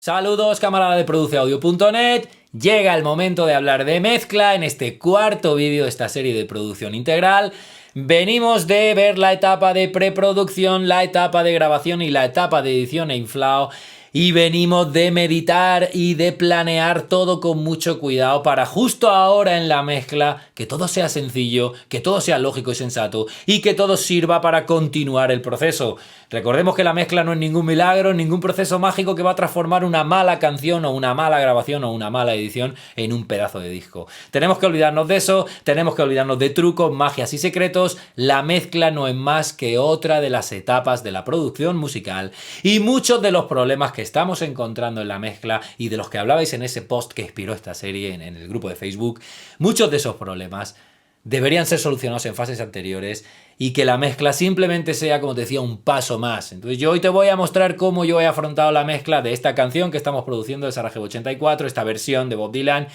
Saludos, camarada de produceaudio.net. Llega el momento de hablar de mezcla en este cuarto vídeo de esta serie de producción integral. Venimos de ver la etapa de preproducción, la etapa de grabación y la etapa de edición e inflado. Y venimos de meditar y de planear todo con mucho cuidado para justo ahora en la mezcla que todo sea sencillo, que todo sea lógico y sensato y que todo sirva para continuar el proceso. Recordemos que la mezcla no es ningún milagro, ningún proceso mágico que va a transformar una mala canción o una mala grabación o una mala edición en un pedazo de disco. Tenemos que olvidarnos de eso, tenemos que olvidarnos de trucos, magias y secretos. La mezcla no es más que otra de las etapas de la producción musical y muchos de los problemas que estamos encontrando en la mezcla y de los que hablabais en ese post que inspiró esta serie en el grupo de Facebook, muchos de esos problemas deberían ser solucionados en fases anteriores y que la mezcla simplemente sea, como te decía, un paso más. Entonces yo hoy te voy a mostrar cómo yo he afrontado la mezcla de esta canción que estamos produciendo de Sarajevo 84, esta versión de Bob Dylan,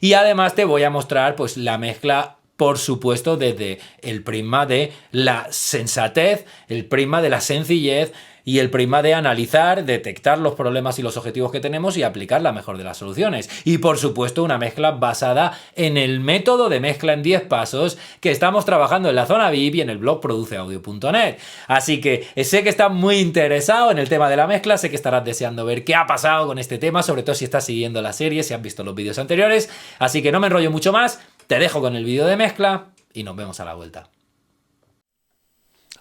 y además te voy a mostrar pues la mezcla, por supuesto, desde el prisma de la sensatez, el prisma de la sencillez y el prisma de analizar, detectar los problemas y los objetivos que tenemos y aplicar la mejor de las soluciones. Y por supuesto una mezcla basada en el método de mezcla en 10 pasos que estamos trabajando en la zona VIP y en el blog produceaudio.net. Así que sé que estás muy interesado en el tema de la mezcla, sé que estarás deseando ver qué ha pasado con este tema, sobre todo si estás siguiendo la serie, si has visto los vídeos anteriores. Así que no me enrollo mucho más, te dejo con el vídeo de mezcla y nos vemos a la vuelta.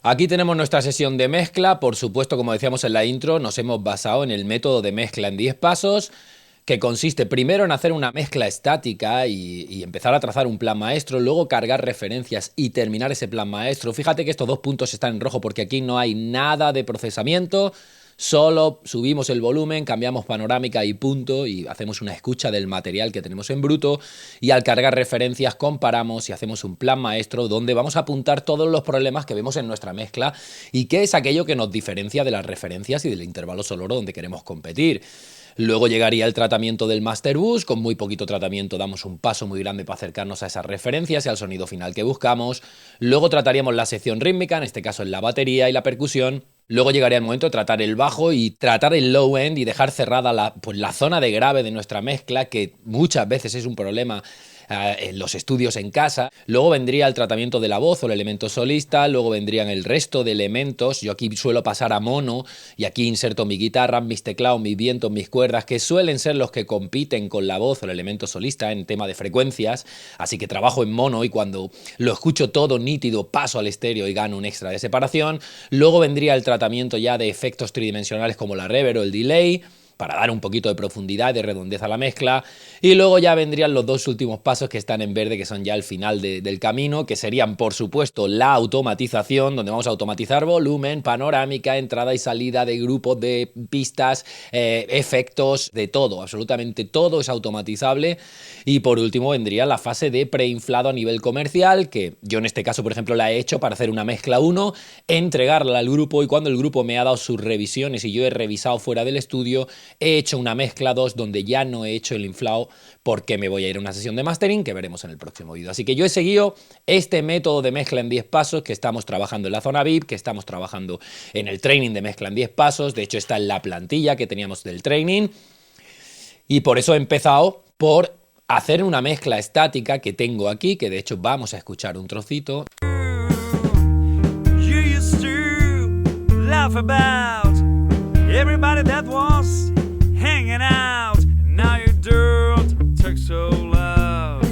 Aquí tenemos nuestra sesión de mezcla. Por supuesto, como decíamos en la intro, nos hemos basado en el método de mezcla en 10 pasos, que consiste primero en hacer una mezcla estática y empezar a trazar un plan maestro, luego cargar referencias y terminar ese plan maestro. Fíjate que estos dos puntos están en rojo porque aquí no hay nada de procesamiento. Solo subimos el volumen, cambiamos panorámica y punto y hacemos una escucha del material que tenemos en bruto y al cargar referencias comparamos y hacemos un plan maestro donde vamos a apuntar todos los problemas que vemos en nuestra mezcla y qué es aquello que nos diferencia de las referencias y del intervalo sonoro donde queremos competir. Luego llegaría el tratamiento del Master Bus, con muy poquito tratamiento damos un paso muy grande para acercarnos a esas referencias y al sonido final que buscamos. Luego trataríamos la sección rítmica, en este caso en la batería y la percusión. Luego llegaría el momento de tratar el bajo y tratar el low end y dejar cerrada la zona de grave de nuestra mezcla, que muchas veces es un problema en los estudios en casa. Luego vendría el tratamiento de la voz o el elemento solista, luego vendrían el resto de elementos. Yo aquí suelo pasar a mono y aquí inserto mi guitarra, mis teclados, mis vientos, mis cuerdas, que suelen ser los que compiten con la voz o el elemento solista en tema de frecuencias, así que trabajo en mono y cuando lo escucho todo nítido paso al estéreo y gano un extra de separación. Luego vendría el tratamiento ya de efectos tridimensionales como la reverb o el delay, para dar un poquito de profundidad y de redondez a la mezcla. Y luego ya vendrían los dos últimos pasos que están en verde, que son ya el final del camino, que serían, por supuesto, la automatización, donde vamos a automatizar volumen, panorámica, entrada y salida de grupos de pistas, efectos, de todo, absolutamente todo es automatizable. Y por último vendría la fase de preinflado a nivel comercial, que yo en este caso, por ejemplo, la he hecho para hacer una mezcla 1, entregarla al grupo y cuando el grupo me ha dado sus revisiones y yo he revisado fuera del estudio, he hecho una mezcla 2 donde ya no he hecho el inflado porque me voy a ir a una sesión de mastering que veremos en el próximo vídeo. Así que yo he seguido este método de mezcla en 10 pasos que estamos trabajando en la zona VIP, que estamos trabajando en el training de mezcla en 10 pasos. De hecho está en la plantilla que teníamos del training y por eso he empezado por hacer una mezcla estática que tengo aquí, que de hecho vamos a escuchar un trocito. Everybody that was hanging out, and now you don't talk so loud,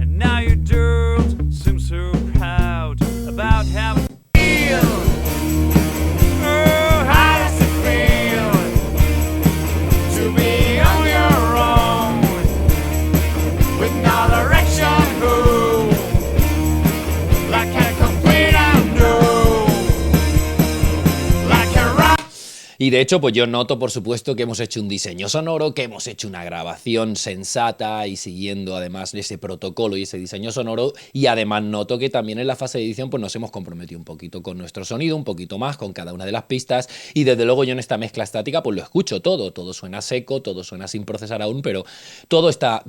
and now you don't seem so proud about how it feels. Oh, how does it feel to be on your own with no direction home, like a complete unknown, like a rock. Y de hecho, pues yo noto, por supuesto, que hemos hecho un diseño sonoro, que hemos hecho una grabación sensata y siguiendo además ese protocolo y ese diseño sonoro. Y además noto que también en la fase de edición pues nos hemos comprometido un poquito con nuestro sonido, un poquito más con cada una de las pistas. Y desde luego yo en esta mezcla estática pues lo escucho todo. Todo suena seco, todo suena sin procesar aún, pero todo está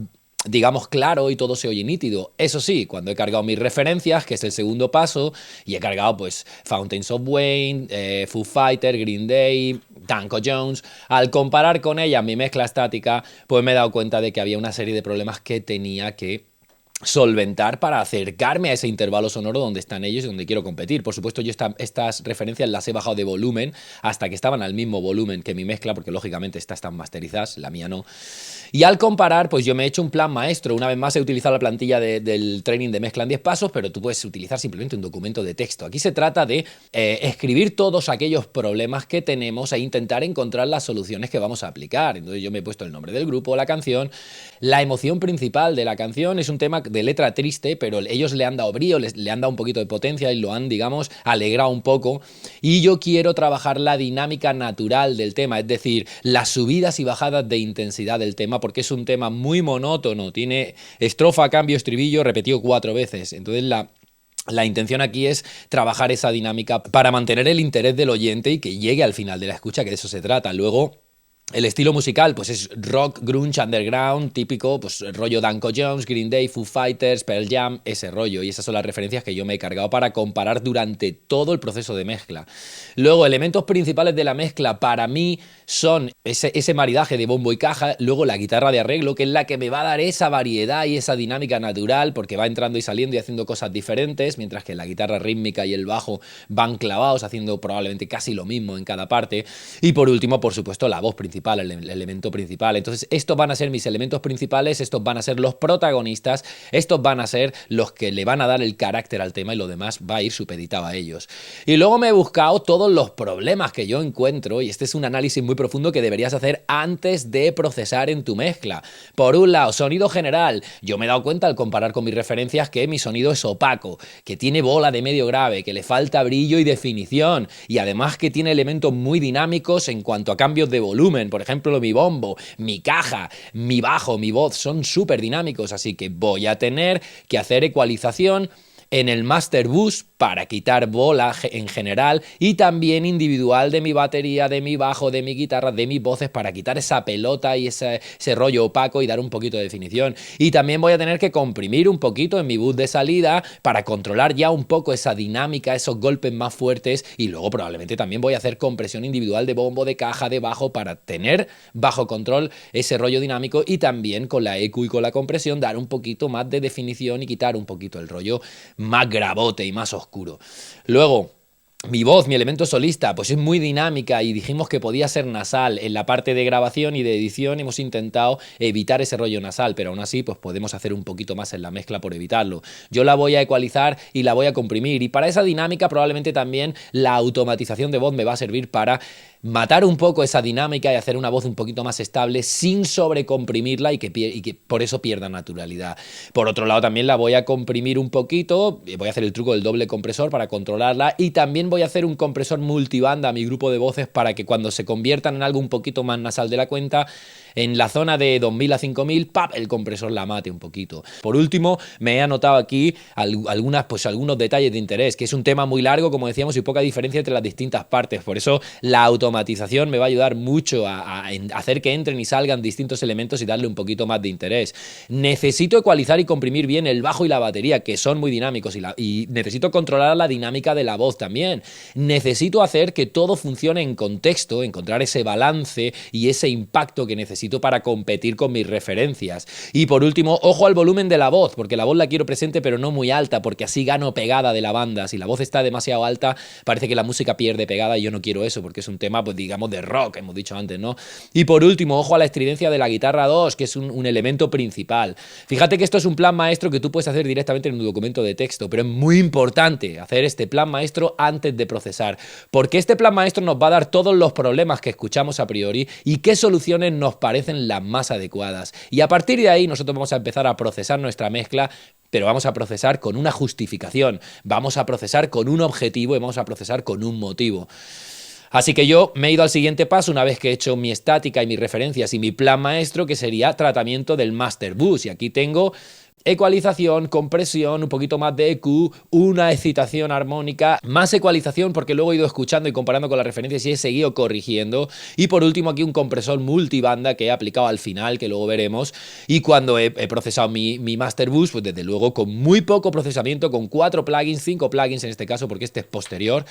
digamos, claro y todo se oye nítido. Eso sí, cuando he cargado mis referencias, que es el segundo paso, y he cargado pues Fountains of Wayne, Foo Fighters, Green Day, Danko Jones, al comparar con ellas mi mezcla estática, pues me he dado cuenta de que había una serie de problemas que tenía que solventar para acercarme a ese intervalo sonoro donde están ellos y donde quiero competir. Por supuesto, yo estas referencias las he bajado de volumen hasta que estaban al mismo volumen que mi mezcla, porque lógicamente estas están masterizadas, la mía no. Y al comparar, pues yo me he hecho un plan maestro. Una vez más he utilizado la plantilla del training de mezcla en 10 pasos, pero tú puedes utilizar simplemente un documento de texto. Aquí se trata de escribir todos aquellos problemas que tenemos e intentar encontrar las soluciones que vamos a aplicar. Entonces yo me he puesto el nombre del grupo, la canción, la emoción principal de la canción. Es un tema de letra triste, pero ellos le han dado brío, le han dado un poquito de potencia y lo han, digamos, alegrado un poco. Y yo quiero trabajar la dinámica natural del tema, es decir, las subidas y bajadas de intensidad del tema, porque es un tema muy monótono, tiene estrofa, cambio, estribillo, repetido 4 veces. Entonces la intención aquí es trabajar esa dinámica para mantener el interés del oyente y que llegue al final de la escucha, que de eso se trata. Luego, el estilo musical, pues es rock, grunge, underground, típico, pues rollo Danko Jones, Green Day, Foo Fighters, Pearl Jam, ese rollo. Y esas son las referencias que yo me he cargado para comparar durante todo el proceso de mezcla. Luego, elementos principales de la mezcla para mí son ese maridaje de bombo y caja, luego la guitarra de arreglo, que es la que me va a dar esa variedad y esa dinámica natural, porque va entrando y saliendo y haciendo cosas diferentes, mientras que la guitarra rítmica y el bajo van clavados, haciendo probablemente casi lo mismo en cada parte. Y por último, por supuesto, la voz principal, el elemento principal. Entonces, estos van a ser mis elementos principales, estos van a ser los protagonistas, estos van a ser los que le van a dar el carácter al tema y lo demás va a ir supeditado a ellos. Y luego me he buscado todos los problemas que yo encuentro, y este es un análisis muy profundo que deberías hacer antes de procesar en tu mezcla. Por un lado, sonido general. Yo me he dado cuenta al comparar con mis referencias que mi sonido es opaco, que tiene bola de medio grave, que le falta brillo y definición, y además que tiene elementos muy dinámicos en cuanto a cambios de volumen. Por ejemplo, mi bombo, mi caja, mi bajo, mi voz son súper dinámicos, así que voy a tener que hacer ecualización en el Master Boost para quitar bola en general y también individual de mi batería, de mi bajo, de mi guitarra, de mis voces para quitar esa pelota y ese rollo opaco y dar un poquito de definición. Y también voy a tener que comprimir un poquito en mi boost de salida para controlar ya un poco esa dinámica, esos golpes más fuertes, y luego probablemente también voy a hacer compresión individual de bombo, de caja, de bajo para tener bajo control ese rollo dinámico y también con la EQ y con la compresión dar un poquito más de definición y quitar un poquito el rollo más gravote y más oscuro. Luego, mi voz, mi elemento solista, pues es muy dinámica y dijimos que podía ser nasal. En la parte de grabación y de edición hemos intentado evitar ese rollo nasal, pero aún así pues podemos hacer un poquito más en la mezcla por evitarlo. Yo la voy a ecualizar y la voy a comprimir, y para esa dinámica probablemente también la automatización de voz me va a servir para matar un poco esa dinámica y hacer una voz un poquito más estable sin sobrecomprimirla y que por eso pierda naturalidad. Por otro lado, también la voy a comprimir un poquito, voy a hacer el truco del doble compresor para controlarla, y también voy a hacer un compresor multibanda a mi grupo de voces para que cuando se conviertan en algo un poquito más nasal de la cuenta, en la zona de 2000 a 5000, ¡pap!, el compresor la mate un poquito. Por último, me he anotado aquí algunos detalles de interés, que es un tema muy largo, como decíamos, y poca diferencia entre las distintas partes. Por eso la automatización me va a ayudar mucho a hacer que entren y salgan distintos elementos y darle un poquito más de interés. Necesito ecualizar y comprimir bien el bajo y la batería, que son muy dinámicos, y necesito controlar la dinámica de la voz también. Necesito hacer que todo funcione en contexto, encontrar ese balance y ese impacto que necesito para competir con mis referencias. Y por último, ojo al volumen de la voz, porque la voz la quiero presente pero no muy alta, porque así gano pegada de la banda. Si la voz está demasiado alta, parece que la música pierde pegada, y yo no quiero eso, porque es un tema, pues digamos, de rock, hemos dicho antes, ¿no? Y por último, ojo a la estridencia de la guitarra 2, que es un elemento principal. Fíjate que esto es un plan maestro que tú puedes hacer directamente en un documento de texto, pero es muy importante hacer este plan maestro antes de procesar, porque este plan maestro nos va a dar todos los problemas que escuchamos a priori y qué soluciones nos parecen las más adecuadas. Y a partir de ahí nosotros vamos a empezar a procesar nuestra mezcla, pero vamos a procesar con una justificación, vamos a procesar con un objetivo y vamos a procesar con un motivo. Así que yo me he ido al siguiente paso una vez que he hecho mi estática y mis referencias y mi plan maestro, que sería tratamiento del Master Boost. Y aquí tengo ecualización, compresión, un poquito más de EQ, una excitación armónica, más ecualización porque luego he ido escuchando y comparando con las referencias y he seguido corrigiendo, y por último aquí un compresor multibanda que he aplicado al final, que luego veremos, y cuando he procesado mi Master Boost, pues desde luego con muy poco procesamiento, con 4 plugins, 5 plugins en este caso porque este es posterior,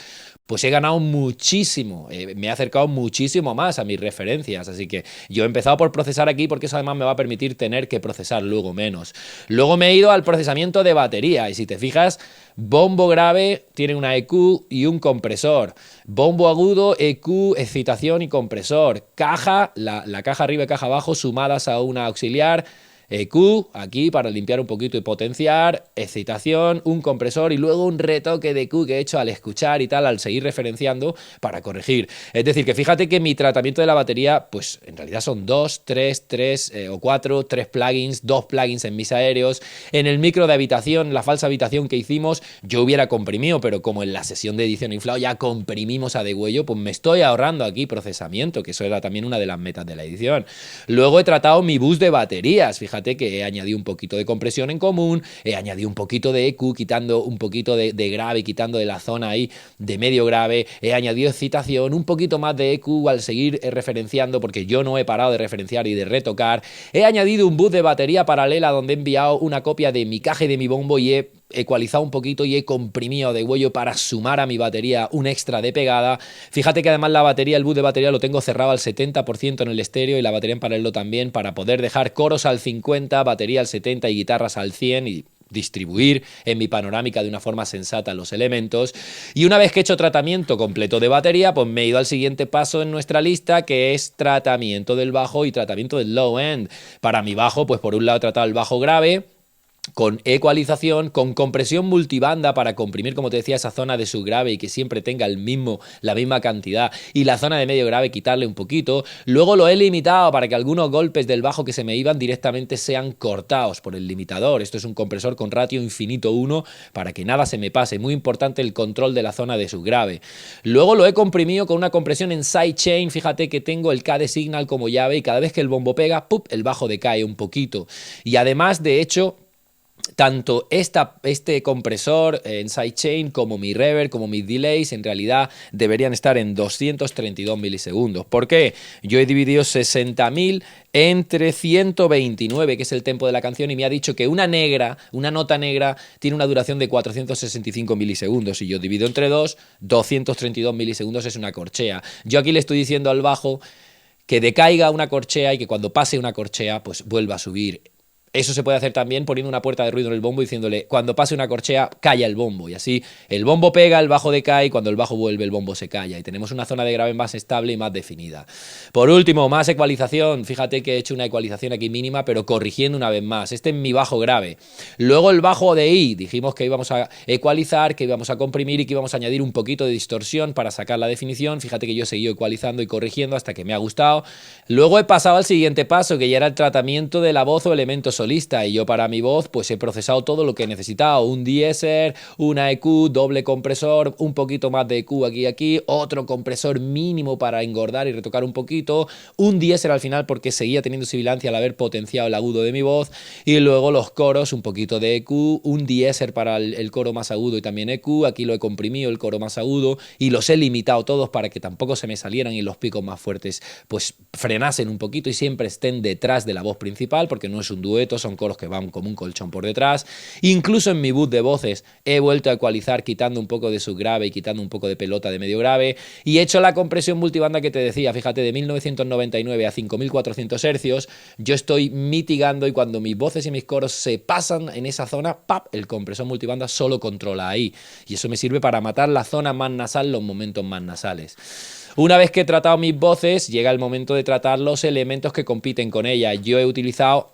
pues he ganado muchísimo, me he acercado muchísimo más a mis referencias, así que yo he empezado por procesar aquí porque eso además me va a permitir tener que procesar luego menos. Luego me he ido al procesamiento de batería y si te fijas, bombo grave tiene una EQ y un compresor, bombo agudo, EQ, excitación y compresor, caja, la caja arriba y caja abajo sumadas a una auxiliar, EQ, aquí para limpiar un poquito y potenciar, excitación, un compresor y luego un retoque de EQ que he hecho al escuchar y tal, al seguir referenciando para corregir. Es decir, que fíjate que mi tratamiento de la batería, pues en realidad son 2, 3 o 4, 3 plugins, 2 plugins en mis aéreos. En el micro de habitación, la falsa habitación que hicimos, yo hubiera comprimido, pero como en la sesión de edición inflado ya comprimimos a degüello, pues me estoy ahorrando aquí procesamiento, que eso era también una de las metas de la edición. Luego he tratado mi bus de baterías, fíjate que he añadido un poquito de compresión en común, he añadido un poquito de EQ, quitando un poquito de grave, quitando de la zona ahí de medio grave, he añadido excitación, un poquito más de EQ al seguir referenciando, porque yo no he parado de referenciar y de retocar, he añadido un bus de batería paralela donde he enviado una copia de mi caja y de mi bombo y he ecualizado un poquito y he comprimido de huello para sumar a mi batería un extra de pegada. Fíjate que además la batería, el bus de batería lo tengo cerrado al 70% en el estéreo y la batería en paralelo también, para poder dejar coros al 50, batería al 70 y guitarras al 100 y distribuir en mi panorámica de una forma sensata los elementos. Y una vez que he hecho tratamiento completo de batería, pues me he ido al siguiente paso en nuestra lista, que es tratamiento del bajo y tratamiento del low end. Para mi bajo, pues por un lado he tratado el bajo grave con ecualización, con compresión multibanda para comprimir, como te decía, esa zona de subgrave y que siempre tenga la misma cantidad, y la zona de medio grave quitarle un poquito. Luego lo he limitado para que algunos golpes del bajo que se me iban directamente sean cortados por el limitador. Esto es un compresor con ratio infinito 1 para que nada se me pase. Muy importante el control de la zona de subgrave. Luego lo he comprimido con una compresión en sidechain. Fíjate que tengo el KD Signal como llave y cada vez que el bombo pega, ¡pup!, el bajo decae un poquito. Y además, de hecho, tanto este compresor en sidechain como mi reverb, como mis delays, en realidad deberían estar en 232 milisegundos. ¿Por qué? Yo he dividido 60.000 entre 129, que es el tempo de la canción, y me ha dicho que una nota negra, tiene una duración de 465 milisegundos. Y yo divido entre 232 milisegundos es una corchea. Yo aquí le estoy diciendo al bajo que decaiga una corchea y que cuando pase una corchea, pues vuelva a subir. Eso se puede hacer también poniendo una puerta de ruido en el bombo diciéndole, cuando pase una corchea, calla el bombo. Y así el bombo pega, el bajo decae, y cuando el bajo vuelve, el bombo se calla. Y tenemos una zona de grave más estable y más definida. Por último, más ecualización. Fíjate que he hecho una ecualización aquí mínima, pero corrigiendo una vez más. Este es mi bajo grave. Luego el bajo de I. Dijimos que íbamos a ecualizar, que íbamos a comprimir y que íbamos a añadir un poquito de distorsión para sacar la definición. Fíjate que yo he seguido ecualizando y corrigiendo hasta que me ha gustado. Luego he pasado al siguiente paso, que ya era el tratamiento de la voz o elementos solista, y yo para mi voz pues he procesado todo lo que he necesitado: un de-esser, una EQ, doble compresor, un poquito más de EQ aquí, otro compresor mínimo para engordar y retocar un poquito, un de-esser al final porque seguía teniendo sibilancia al haber potenciado el agudo de mi voz, y luego los coros, un poquito de EQ, un de-esser para el coro más agudo y también EQ, aquí lo he comprimido el coro más agudo y los he limitado todos para que tampoco se me salieran y los picos más fuertes pues frenasen un poquito y siempre estén detrás de la voz principal, porque no es un dueto, son coros que van como un colchón por detrás. Incluso en mi boot de voces he vuelto a ecualizar quitando un poco de subgrave y quitando un poco de pelota de medio grave, y he hecho la compresión multibanda que te decía. Fíjate, de 1999 a 5400 hercios yo estoy mitigando, y cuando mis voces y mis coros se pasan en esa zona, ¡pap!, el compresor multibanda solo controla ahí, y eso me sirve para matar la zona más nasal, los momentos más nasales. Una vez que he tratado mis voces, llega el momento de tratar los elementos que compiten con ella. Yo he utilizado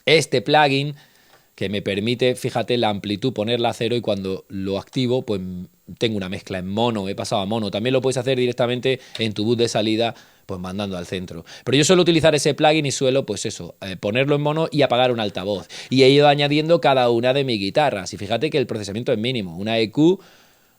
este plugin que me permite, fíjate, la amplitud ponerla a 0, y cuando lo activo pues tengo una mezcla en mono, he pasado a mono. También lo puedes hacer directamente en tu boot de salida, pues mandando al centro. Pero yo suelo utilizar ese plugin y suelo, pues eso, ponerlo en mono y apagar un altavoz. Y he ido añadiendo cada una de mis guitarras. Y fíjate que el procesamiento es mínimo. Una EQ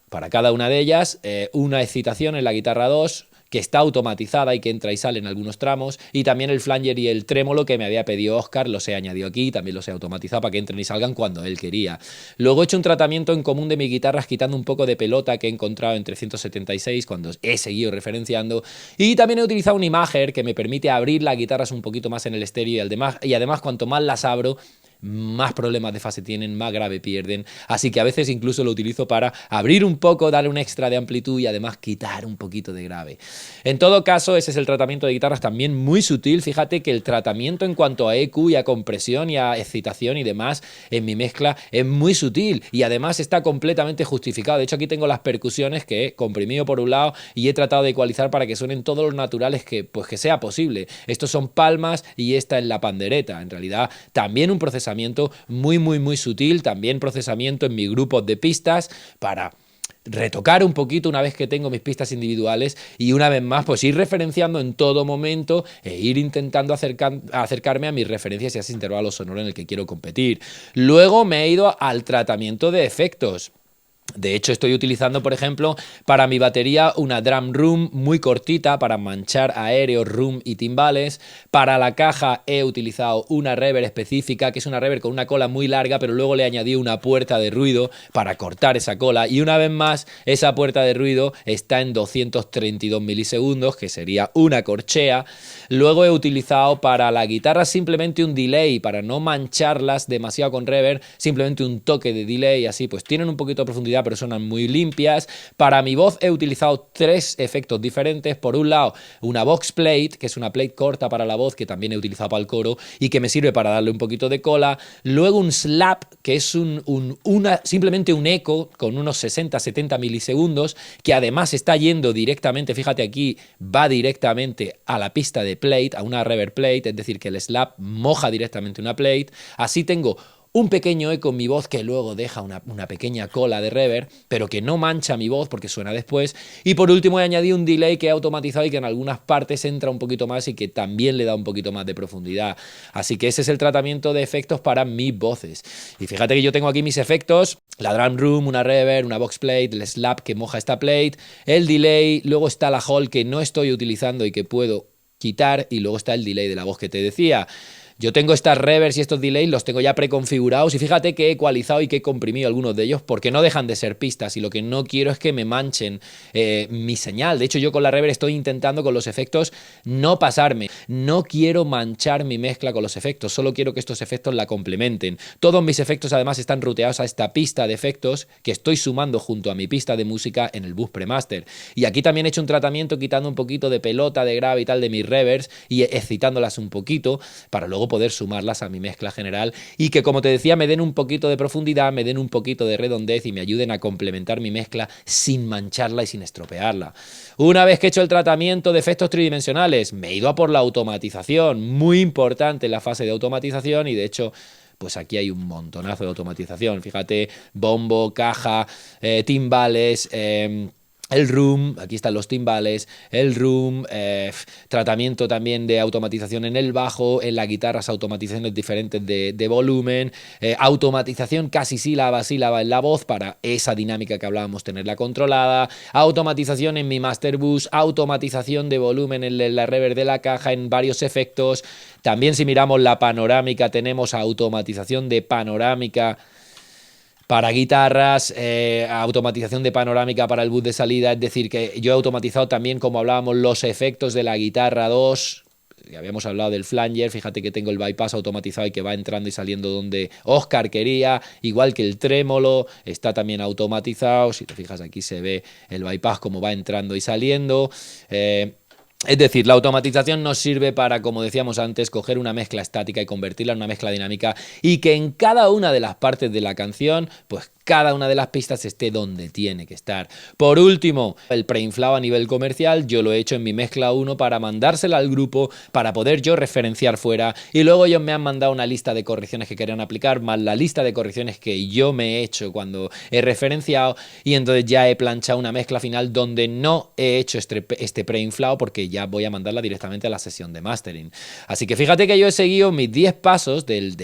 para cada una de ellas, una excitación en la guitarra 2, que está automatizada y que entra y sale en algunos tramos, y también el flanger y el trémolo que me había pedido Óscar, los he añadido aquí, también los he automatizado para que entren y salgan cuando él quería. Luego he hecho un tratamiento en común de mis guitarras quitando un poco de pelota que he encontrado en 376 cuando he seguido referenciando, y también he utilizado un imager que me permite abrir las guitarras un poquito más en el estéreo y además cuanto más las abro, más problemas de fase tienen, más grave pierden, así que a veces incluso lo utilizo para abrir un poco, darle un extra de amplitud y además quitar un poquito de grave. En todo caso, ese es el tratamiento de guitarras, también muy sutil. Fíjate que el tratamiento en cuanto a EQ y a compresión y a excitación y demás en mi mezcla es muy sutil y además está completamente justificado. De hecho, aquí tengo las percusiones que he comprimido por un lado y he tratado de ecualizar para que suenen todos los naturales que sea posible. Estos son palmas y esta es la pandereta. En realidad, también un procesamiento muy sutil, también procesamiento en mi grupo de pistas para retocar un poquito una vez que tengo mis pistas individuales y una vez más pues ir referenciando en todo momento e ir intentando acercarme a mis referencias y a ese intervalo sonoro en el que quiero competir. Luego me he ido al tratamiento de efectos. De hecho, estoy utilizando, por ejemplo, para mi batería una drum room muy cortita para manchar aéreos, room y timbales. Para la caja he utilizado una reverb específica, que es una reverb con una cola muy larga, pero luego le añadí una puerta de ruido para cortar esa cola. Y una vez más, esa puerta de ruido está en 232 milisegundos, que sería una corchea. Luego he utilizado para la guitarra simplemente un delay, para no mancharlas demasiado con reverb, simplemente un toque de delay, así pues tienen un poquito de profundidad, pero sonan muy limpias. Para mi voz he utilizado 3 efectos diferentes. Por un lado, una box plate, que es una plate corta para la voz, que también he utilizado para el coro y que me sirve para darle un poquito de cola. Luego un slap, que es simplemente un eco con unos 60-70 milisegundos, que además está yendo directamente, fíjate aquí, va directamente a la pista de plate, a una reverb plate, es decir, que el slap moja directamente una plate. Así tengo un pequeño eco en mi voz que luego deja una pequeña cola de reverb, pero que no mancha mi voz porque suena después. Y por último he añadido un delay que he automatizado y que en algunas partes entra un poquito más y que también le da un poquito más de profundidad. Así que ese es el tratamiento de efectos para mis voces. Y fíjate que yo tengo aquí mis efectos, la drum room, una reverb, una box plate, el slap que moja esta plate, el delay, luego está la hall que no estoy utilizando y que puedo quitar, y luego está el delay de la voz que te decía. Yo tengo estas reverbs y estos delays, los tengo ya preconfigurados y fíjate que he ecualizado y que he comprimido algunos de ellos porque no dejan de ser pistas y lo que no quiero es que me manchen mi señal. De hecho, yo con la reverb estoy intentando con los efectos no pasarme. No quiero manchar mi mezcla con los efectos, solo quiero que estos efectos la complementen. Todos mis efectos además están ruteados a esta pista de efectos que estoy sumando junto a mi pista de música en el bus premaster. Y aquí también he hecho un tratamiento quitando un poquito de pelota, de grave y tal de mis reverbs y excitándolas un poquito para luego poder sumarlas a mi mezcla general y que, como te decía, me den un poquito de profundidad, me den un poquito de redondez y me ayuden a complementar mi mezcla sin mancharla y sin estropearla. Una vez que he hecho el tratamiento de efectos tridimensionales, me he ido a por la automatización, muy importante en la fase de automatización, y de hecho pues aquí hay un montonazo de automatización. Fíjate, bombo, caja, timbales, el room, aquí están los timbales, el room, tratamiento también de automatización en el bajo, en las guitarras automatizaciones diferentes de volumen, automatización casi sílaba a sílaba en la voz para esa dinámica que hablábamos tenerla controlada, automatización en mi master bus, automatización de volumen en la reverb de la caja, en varios efectos. También si miramos la panorámica tenemos automatización de panorámica para guitarras, automatización de panorámica para el bus de salida, es decir, que yo he automatizado también, como hablábamos, los efectos de la guitarra 2, ya habíamos hablado del flanger, fíjate que tengo el bypass automatizado y que va entrando y saliendo donde Óscar quería, igual que el trémolo, está también automatizado, si te fijas aquí se ve el bypass como va entrando y saliendo. Es decir, la automatización nos sirve para, como decíamos antes, coger una mezcla estática y convertirla en una mezcla dinámica y que en cada una de las partes de la canción, pues cada una de las pistas esté donde tiene que estar. Por último, el preinflado a nivel comercial, yo lo he hecho en mi mezcla 1 para mandársela al grupo, para poder yo referenciar fuera, y luego ellos me han mandado una lista de correcciones que querían aplicar, más la lista de correcciones que yo me he hecho cuando he referenciado, y entonces ya he planchado una mezcla final donde no he hecho este preinflado porque ya voy a mandarla directamente a la sesión de mastering. Así que fíjate que yo he seguido mis 10 pasos del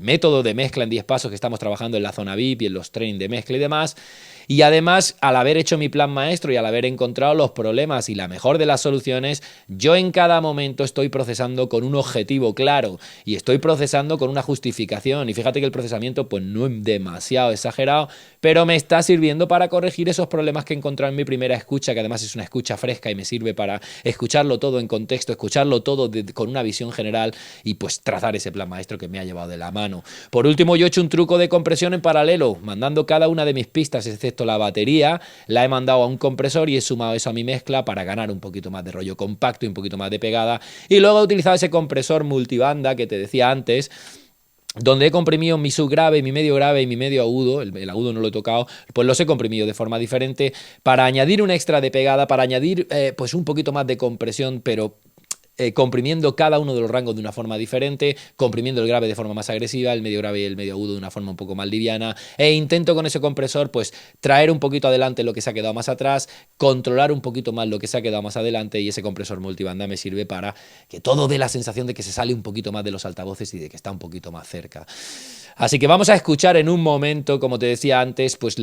método de mezcla en 10 pasos que estamos trabajando en la zona VIP y en los training de mezcla y demás, Y además, al haber hecho mi plan maestro y al haber encontrado los problemas y la mejor de las soluciones, yo en cada momento estoy procesando con un objetivo claro y estoy procesando con una justificación. Y fíjate que el procesamiento pues no es demasiado exagerado, pero me está sirviendo para corregir esos problemas que he encontrado en mi primera escucha, que además es una escucha fresca y me sirve para escucharlo todo en contexto, escucharlo todo con una visión general y pues trazar ese plan maestro que me ha llevado de la mano. Por último, yo he hecho un truco de compresión en paralelo, mandando cada una de mis pistas, excepto la batería, la he mandado a un compresor y he sumado eso a mi mezcla para ganar un poquito más de rollo compacto y un poquito más de pegada. Y luego he utilizado ese compresor multibanda que te decía antes, donde he comprimido mi subgrave, mi medio grave y mi medio agudo, el agudo no lo he tocado, pues los he comprimido de forma diferente para añadir un extra de pegada, para añadir pues un poquito más de compresión, pero comprimiendo cada uno de los rangos de una forma diferente, comprimiendo el grave de forma más agresiva, el medio grave y el medio agudo de una forma un poco más liviana, e intento con ese compresor pues traer un poquito adelante lo que se ha quedado más atrás, controlar un poquito más lo que se ha quedado más adelante, y ese compresor multibanda me sirve para que todo dé la sensación de que se sale un poquito más de los altavoces y de que está un poquito más cerca. Así que vamos a escuchar en un momento, como te decía antes, pues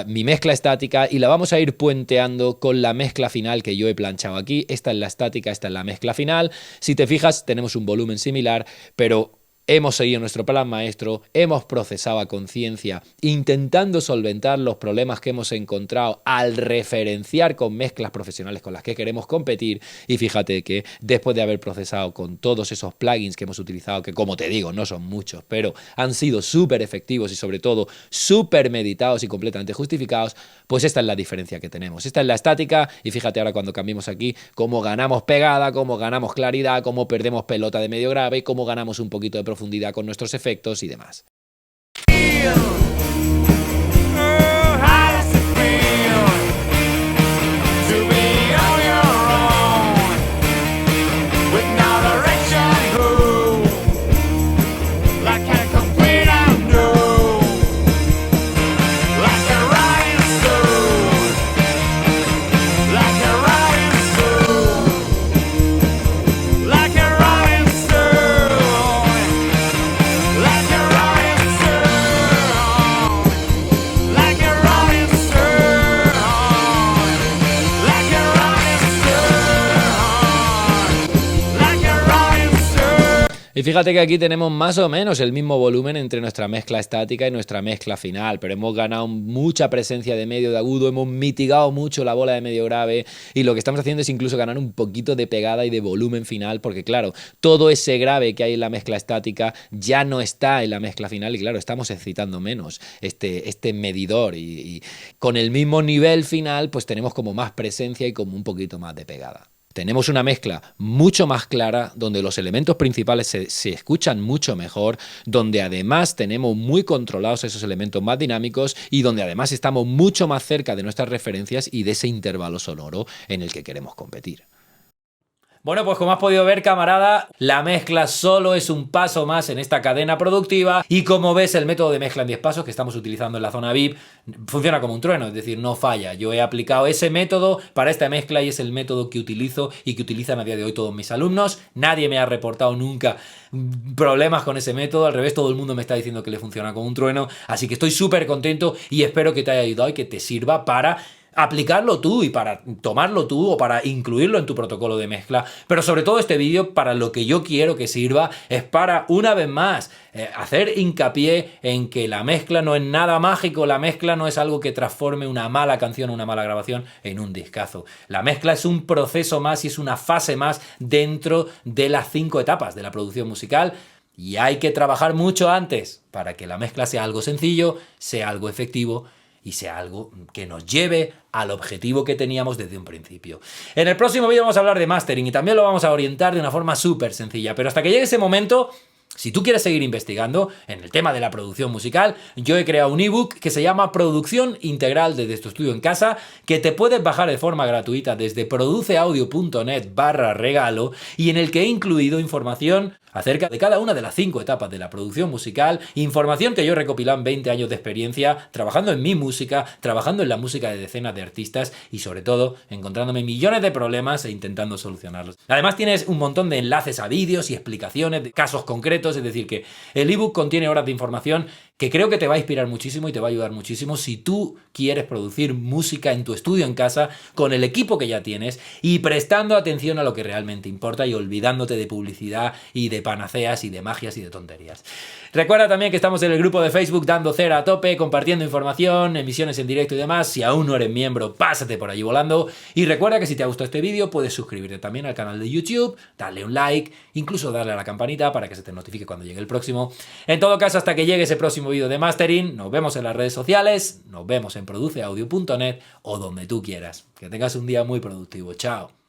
mi mezcla estática, y la vamos a ir puenteando con la mezcla final que yo he planchado aquí. Esta es la estática, esta es la mezcla final. Si te fijas, tenemos un volumen similar, pero hemos seguido nuestro plan maestro, hemos procesado a conciencia, intentando solventar los problemas que hemos encontrado al referenciar con mezclas profesionales con las que queremos competir. Y fíjate que después de haber procesado con todos esos plugins que hemos utilizado, que como te digo, no son muchos, pero han sido súper efectivos y sobre todo súper meditados y completamente justificados, pues esta es la diferencia que tenemos. Esta es la estática, y fíjate ahora cuando cambiemos aquí, cómo ganamos pegada, cómo ganamos claridad, cómo perdemos pelota de medio grave, cómo ganamos un poquito de profundidad con nuestros efectos y demás. Y fíjate que aquí tenemos más o menos el mismo volumen entre nuestra mezcla estática y nuestra mezcla final, pero hemos ganado mucha presencia de medio de agudo, hemos mitigado mucho la bola de medio grave, y lo que estamos haciendo es incluso ganar un poquito de pegada y de volumen final, porque claro, todo ese grave que hay en la mezcla estática ya no está en la mezcla final, y claro, estamos excitando menos este medidor, y con el mismo nivel final pues tenemos como más presencia y como un poquito más de pegada. Tenemos una mezcla mucho más clara, donde los elementos principales se escuchan mucho mejor, donde además tenemos muy controlados esos elementos más dinámicos y donde además estamos mucho más cerca de nuestras referencias y de ese intervalo sonoro en el que queremos competir. Bueno, pues como has podido ver, camarada, la mezcla solo es un paso más en esta cadena productiva, y como ves, el método de mezcla en 10 pasos que estamos utilizando en la zona VIP funciona como un trueno, es decir, no falla. Yo he aplicado ese método para esta mezcla y es el método que utilizo y que utilizan a día de hoy todos mis alumnos. Nadie me ha reportado nunca problemas con ese método, al revés, todo el mundo me está diciendo que le funciona como un trueno, así que estoy súper contento y espero que te haya ayudado y que te sirva para aplicarlo tú y para tomarlo tú o para incluirlo en tu protocolo de mezcla. Pero sobre todo este vídeo, para lo que yo quiero que sirva, es para, una vez más, hacer hincapié en que la mezcla no es nada mágico, la mezcla no es algo que transforme una mala canción o una mala grabación en un discazo. La mezcla es un proceso más y es una fase más dentro de las 5 etapas de la producción musical. Y hay que trabajar mucho antes para que la mezcla sea algo sencillo, sea algo efectivo y sea algo que nos lleve al objetivo que teníamos desde un principio. En el próximo vídeo vamos a hablar de mastering y también lo vamos a orientar de una forma súper sencilla. Pero hasta que llegue ese momento, si tú quieres seguir investigando en el tema de la producción musical, yo he creado un ebook que se llama Producción Integral desde tu estudio en casa, que te puedes bajar de forma gratuita desde produceaudio.net/regalo, y en el que he incluido información acerca de cada una de las 5 etapas de la producción musical, información que yo he recopilado en 20 años de experiencia, trabajando en mi música, trabajando en la música de decenas de artistas y sobre todo encontrándome millones de problemas e intentando solucionarlos. Además tienes un montón de enlaces a vídeos y explicaciones de casos concretos, es decir que el ebook contiene horas de información que creo que te va a inspirar muchísimo y te va a ayudar muchísimo si tú quieres producir música en tu estudio en casa con el equipo que ya tienes y prestando atención a lo que realmente importa y olvidándote de publicidad y de panaceas y de magias y de tonterías. Recuerda también que estamos en el grupo de Facebook Dando Cera a tope, compartiendo información, emisiones en directo y demás. Si aún no eres miembro, pásate por allí volando. Y recuerda que si te ha gustado este vídeo, puedes suscribirte también al canal de YouTube, darle un like, incluso darle a la campanita para que se te notifique cuando llegue el próximo. En todo caso, hasta que llegue ese próximo vídeo de mastering, nos vemos en las redes sociales, nos vemos en produceaudio.net o donde tú quieras. Que tengas un día muy productivo. Chao.